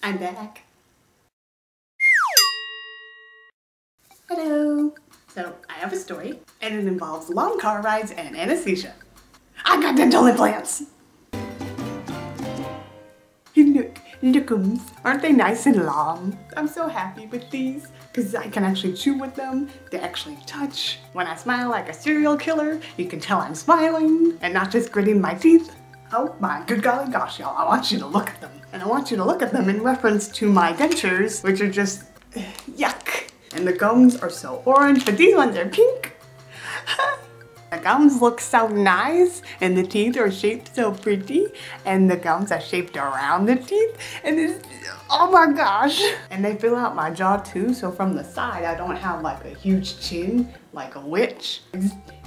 I'm back. Hello. So I have a story and it involves long car rides and anesthesia. I got dental implants. Lookums, aren't they nice and long? I'm so happy with these because I can actually chew with them. They actually touch. When I smile like a serial killer, you can tell I'm smiling and not just gritting my teeth. Oh my good golly gosh, y'all, I want you to look at them. And I want you to look at them in reference to my dentures, which are just yuck. And the gums are so orange, but these ones are pink. The gums look so nice, and the teeth are shaped so pretty, and the gums are shaped around the teeth, and it's, oh my gosh. And they fill out my jaw too, so from the side I don't have like a huge chin, like a witch.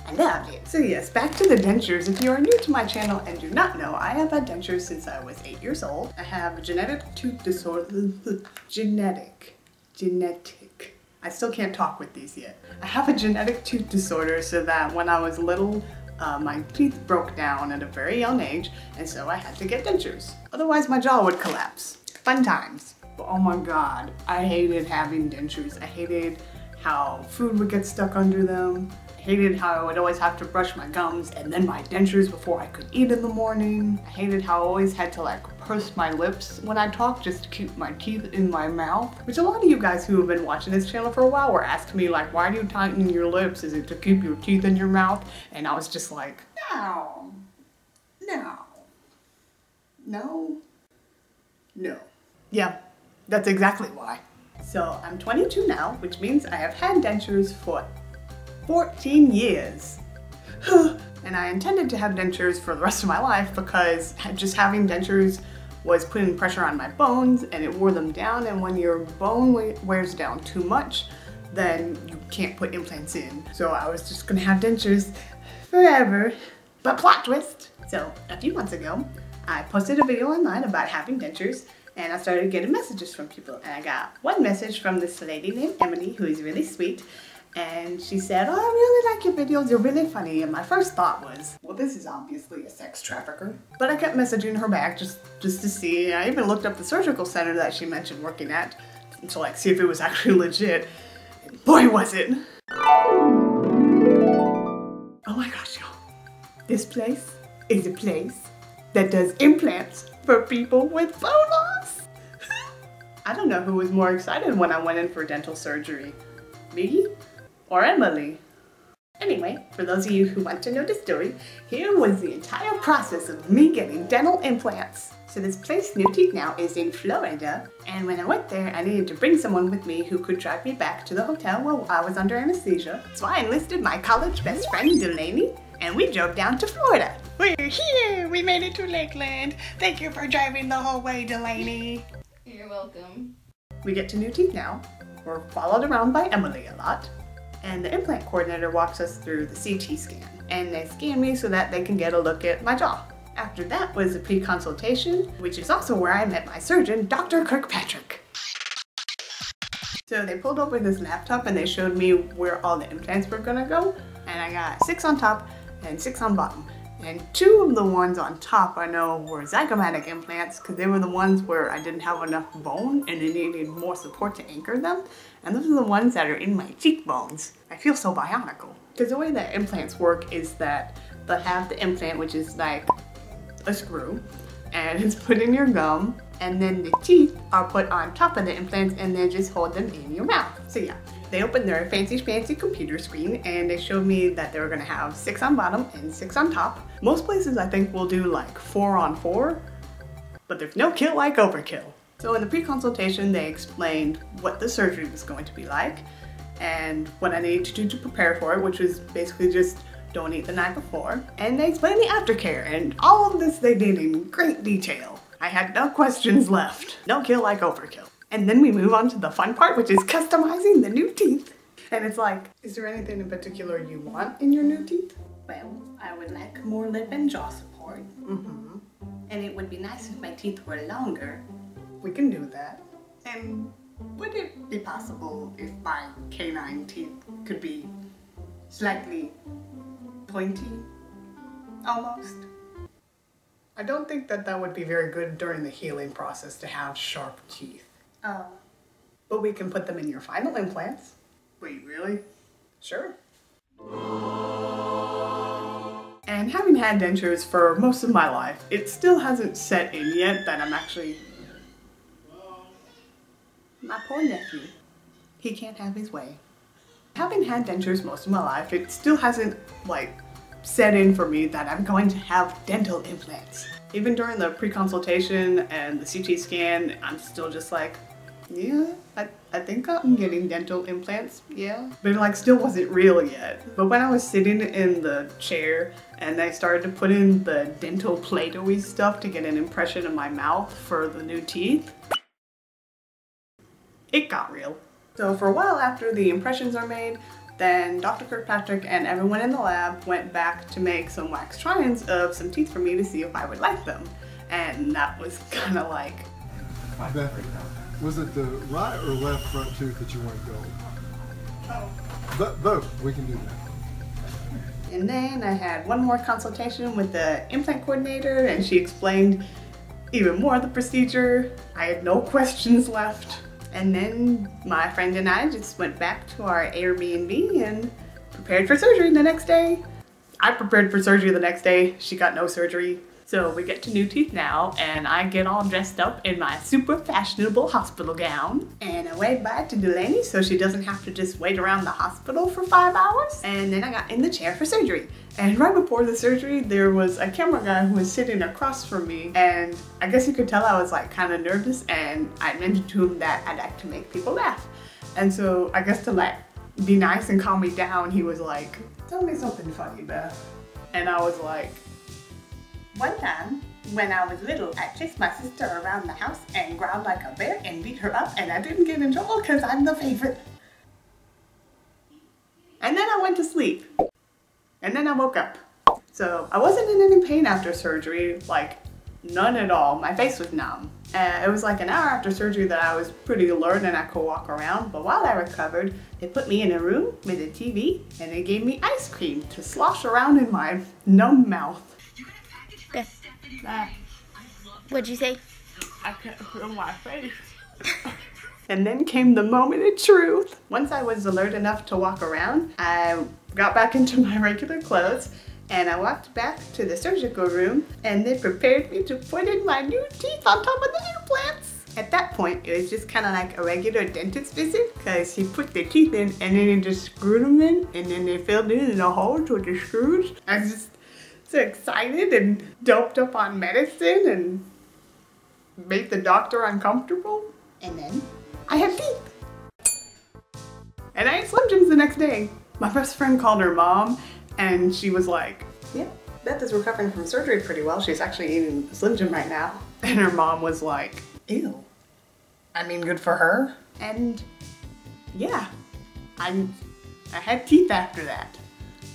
I love it. So yes, back to the dentures. If you are new to my channel and do not know, I have had dentures since I was 8 years old. I have a genetic tooth disorder, genetic. I still can't talk with these yet. I have a genetic tooth disorder so that when I was little, my teeth broke down at a very young age, and so I had to get dentures. Otherwise my jaw would collapse. Fun times. But oh my god, I hated having dentures. I hated how food would get stuck under them. I hated how I would always have to brush my gums and then my dentures before I could eat in the morning. I hated how I always had to like purse my lips when I talk just to keep my teeth in my mouth. Which a lot of you guys who have been watching this channel for a while were asking me like, why do you tighten your lips? Is it to keep your teeth in your mouth? And I was just like, no. Yeah, that's exactly why. So I'm 22 now, which means I have had dentures for 14 years. And I intended to have dentures for the rest of my life because just having dentures was putting pressure on my bones and it wore them down, and when your bone wears down too much, then you can't put implants in. So I was just gonna have dentures forever. But plot twist! So a few months ago, I posted a video online about having dentures, and I started getting messages from people. And I got one message from this lady named Emily, who is really sweet. And she said, oh, I really like your videos, you're really funny. And my first thought was, well, this is obviously a sex trafficker. But I kept messaging her back just to see. I even looked up the surgical center that she mentioned working at to like see if it was actually legit. And boy, was it. Oh my gosh, y'all. This place is a place that does implants for people with bone loss. I don't know who was more excited when I went in for dental surgery. Me? Or Emily. Anyway, for those of you who want to know the story, here was the entire process of me getting dental implants. So this place, New Teeth Now, is in Florida, and when I went there, I needed to bring someone with me who could drive me back to the hotel while I was under anesthesia. So I enlisted my college best friend, Delaney, and we drove down to Florida. We're here! We made it to Lakeland. Thank you for driving the whole way, Delaney. You're welcome. We get to New Teeth Now. We're followed around by Emily a lot. And the implant coordinator walks us through the CT scan. And they scan me so that they can get a look at my jaw. After that was a pre-consultation, which is also where I met my surgeon, Dr. Kirkpatrick. So they pulled open this laptop and they showed me where all the implants were gonna go. And I got 6 on top and 6 on bottom. And 2 of the ones on top I know were zygomatic implants because they were the ones where I didn't have enough bone and they needed more support to anchor them. And those are the ones that are in my cheekbones. I feel so bionicle. Because the way that implants work is that they'll have the implant, which is like a screw, and it's put in your gum, and then the teeth are put on top of the implants and they just hold them in your mouth. So yeah. They opened their fancy computer screen and they showed me that they were gonna have 6 on bottom and 6 on top. Most places I think will do like 4 on 4, but there's no kill like overkill. So in the pre-consultation they explained what the surgery was going to be like and what I needed to do to prepare for it, which was basically just don't eat the night before. And they explained the aftercare, and all of this they did in great detail. I had no questions left. No kill like overkill. And then we move on to the fun part, which is customizing the new teeth. And it's like, is there anything in particular you want in your new teeth? Well, I would like more lip and jaw support. And it would be nice if my teeth were longer. We can do that. And would it be possible if my canine teeth could be slightly pointy? Almost. I don't think that that would be very good during the healing process to have sharp teeth. Oh. But we can put them in your final implants. Wait, really? Sure. And having had dentures for most of my life, it still hasn't set in yet that I'm actually... My poor nephew. He can't have his way. Having had dentures most of my life, it still hasn't, like, set in for me that I'm going to have dental implants. Even during the pre-consultation and the CT scan, I'm still just like, yeah, I think I'm getting dental implants, yeah. But it like still wasn't real yet. But when I was sitting in the chair and they started to put in the dental Play-Doh-y stuff to get an impression of my mouth for the new teeth, it got real. So for a while after the impressions are made, then Dr. Kirkpatrick and everyone in the lab went back to make some wax try-ins of some teeth for me to see if I would like them. And that was kind of like... Bethany, was it the right or left front tooth that you wanted gold? Oh. Both. We can do that. And then I had one more consultation with the implant coordinator and she explained even more of the procedure. I had no questions left. And then my friend and I just went back to our Airbnb and prepared for surgery the next day. I prepared for surgery the next day. She got no surgery. So we get to new teeth now and I get all dressed up in my super fashionable hospital gown. And I wave bye to Delaney so she doesn't have to just wait around the hospital for 5 hours. And then I got in the chair for surgery. And right before the surgery, there was a camera guy who was sitting across from me. And I guess you could tell I was like kind of nervous and I mentioned to him that I like to make people laugh. And so I guess to like be nice and calm me down, he was like, tell me something funny, Beth. And I was like, one time, when I was little, I chased my sister around the house and growled like a bear and beat her up and I didn't get in trouble because I'm the favorite. And then I went to sleep. And then I woke up. So I wasn't in any pain after surgery, like none at all. My face was numb. It was like an hour after surgery that I was pretty alert and I could walk around. But while I recovered, they put me in a room with a TV and they gave me ice cream to slosh around in my numb mouth. What'd you say? I can't feel my face. And then came the moment of truth. Once I was alert enough to walk around, I got back into my regular clothes and I walked back to the surgical room and they prepared me to put in my new teeth on top of the implants. At that point, it was just kind of like a regular dentist visit because he put the teeth in and then he just screwed them in and then they filled in the holes with the screws. I was just so excited and doped up on medicine and made the doctor uncomfortable. And then I had teeth. And I ate Slim Jims the next day. My best friend called her mom and she was like, yeah, Beth is recovering from surgery pretty well. She's actually eating Slim Jim right now. And her mom was like, ew. I mean, good for her. And yeah, I had teeth after that.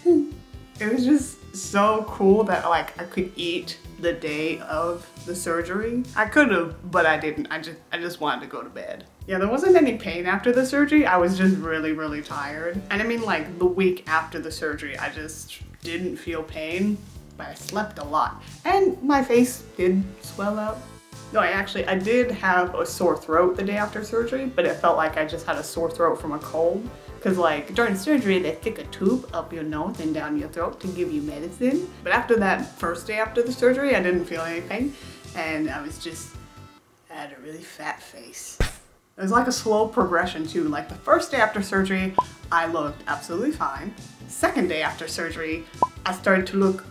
It was just so cool that like I could eat the day of the surgery. I could have, but I didn't. I just wanted to go to bed. Yeah, there wasn't any pain after the surgery. I was just really tired. And I mean like the week after the surgery, I just didn't feel pain, but I slept a lot. And my face did swell up. No, I did have a sore throat the day after surgery, but it felt like I just had a sore throat from a cold. Cause like during surgery, they stick a tube up your nose and down your throat to give you medicine. But after that first day after the surgery, I didn't feel any pain. And I had a really fat face. It was like a slow progression too. Like the first day after surgery, I looked absolutely fine. Second day after surgery, I started to look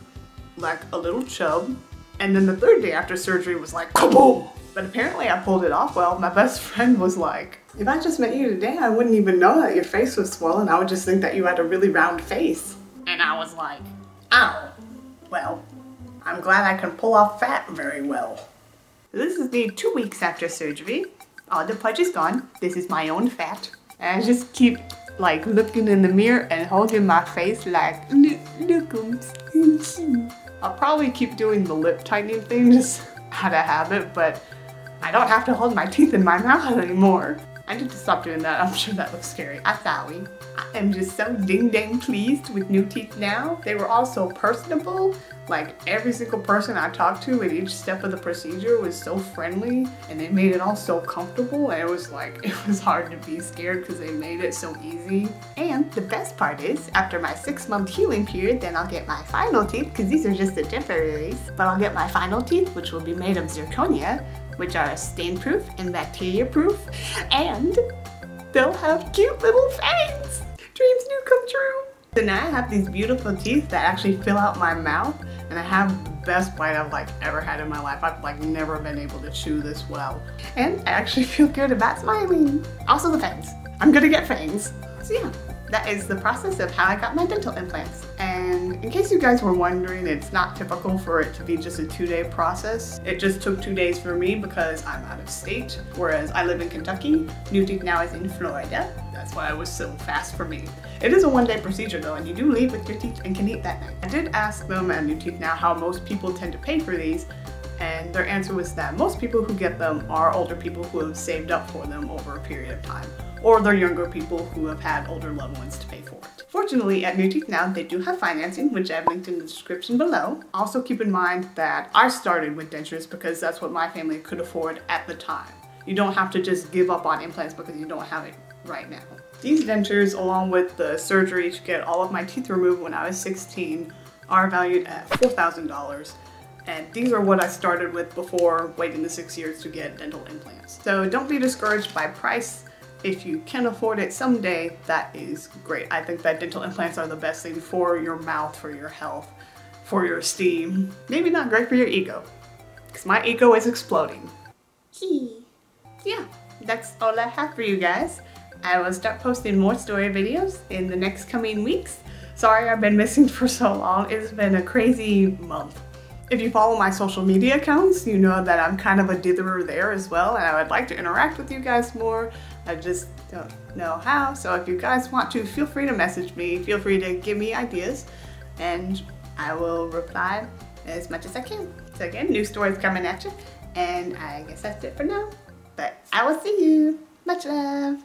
like a little chub. And then the third day after surgery was like, kaboom! But apparently I pulled it off well. My best friend was like, if I just met you today, I wouldn't even know that your face was swollen. I would just think that you had a really round face. And I was like, ow. Well, I'm glad I can pull off fat very well. This is me 2 weeks after surgery. All the pudge is gone. This is my own fat. And I just keep like looking in the mirror and holding my face like, lookums. I'll probably keep doing the lip tightening thing just out of habit, but I don't have to hold my teeth in my mouth anymore. I need to stop doing that. I'm sure that looks scary. I'm sorry. I am just so ding dang pleased with new teeth now. They were all so personable. Like every single person I talked to at each step of the procedure was so friendly, and they made it all so comfortable, and it was hard to be scared because they made it so easy. And the best part is, after my 6-month healing period, then I'll get my final teeth, because these are just the temporaries, but I'll get my final teeth, which will be made of zirconia, which are stain-proof and bacteria-proof, and they'll have cute little fangs. Dreams do come true. So now I have these beautiful teeth that actually fill out my mouth, and I have the best bite I've ever had in my life. I've never been able to chew this well. And I actually feel good about smiling. Also the fangs. I'm gonna get fangs. So yeah, that is the process of how I got my dental implants. And in case you guys were wondering, it's not typical for it to be just a 2-day process. It just took 2 days for me because I'm out of state, whereas I live in Kentucky. New Teeth Now is in Florida. That's why it was so fast for me. It is a 1-day procedure though, and you do leave with your teeth and can eat that night. I did ask them at New Teeth Now how most people tend to pay for these, and their answer was that most people who get them are older people who have saved up for them over a period of time, or they're younger people who have had older loved ones to pay for it. Fortunately, at New Teeth Now, they do have financing, which I've linked in the description below. Also keep in mind that I started with dentures because that's what my family could afford at the time. You don't have to just give up on implants because you don't have it right now. These dentures, along with the surgery to get all of my teeth removed when I was 16, are valued at $4,000. And these are what I started with before waiting the 6 years to get dental implants. So don't be discouraged by price. If you can afford it someday, that is great. I think that dental implants are the best thing for your mouth, for your health, for your esteem. Maybe not great for your ego, because my ego is exploding. Yeah, that's all I have for you guys. I will start posting more story videos in the next coming weeks. Sorry I've been missing for so long. It's been a crazy month. If you follow my social media accounts, you know that I'm kind of a ditherer there as well, and I would like to interact with you guys more. I just don't know how, so if you guys want to, feel free to message me, feel free to give me ideas, and I will reply as much as I can. So again, new stories coming at you, and I guess that's it for now. But I will see you. Much love.